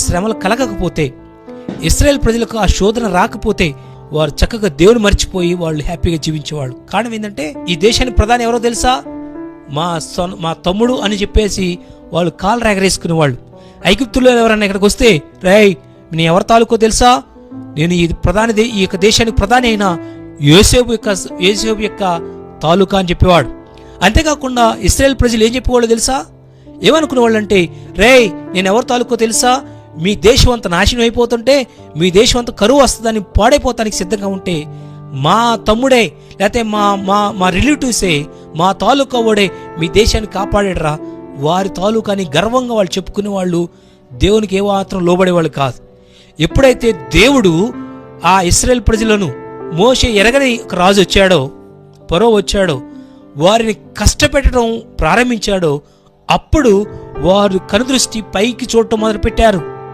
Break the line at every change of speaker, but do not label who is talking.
శ్రమలు కలగకపోతే, ఇశ్రాయేల్ ప్రజలకు ఆ శోధన రాకపోతే వారు చక్కగా దేవుని మర్చిపోయి వాళ్ళు హ్యాపీగా జీవించేవాళ్ళు. కారణం ఏంటంటే ఈ దేశానికి ప్రధాని ఎవరో తెలుసా? మా తమ్ముడు అని చెప్పేసి వాళ్ళు కాళ్ళు ఎగరేసుకునేవాళ్ళు. ఐగుప్తుల్లో ఎవరన్నా ఇక్కడికి వస్తే, రేయ్ నేను ఎవరి తాలూకో తెలుసా? నేను ఈ యొక్క దేశానికి ప్రధాని అయినా యోసేపు యొక్క తాలూకా అని చెప్పేవాడు. అంతేకాకుండా ఇశ్రాయేల్ ప్రజలు ఏం చెప్పేవాళ్ళు తెలుసా? ఏమనుకునేవాళ్ళు అంటే, రేయ్ నేను ఎవరి తాలూకో తెలుసా? మీ దేశం అంతా నాశనం అయిపోతుంటే, మీ దేశం అంతా కరువు వస్తుందని పాడైపోతానికి సిద్ధంగా ఉంటే, మా తమ్ముడే లేకపోతే మా రిలేటివ్సే, మా తాలూకా వాడే మీ దేశాన్ని కాపాడాడరా, వారి తాలూకాని గర్వంగా వాళ్ళు చెప్పుకునే వాళ్ళు. దేవునికి ఏమాత్రం లోబడేవాళ్ళు కాదు. ఎప్పుడైతే దేవుడు ఆ ఇశ్రాయేల్ ప్రజలను మోషే ఎరగని ఒక రాజు వచ్చాడో, ఫరో వచ్చాడో, వారిని కష్టపెట్టడం ప్రారంభించాడో, అప్పుడు వారు కనుదృష్టి పైకి చూడటం మొదలుపెట్టారు.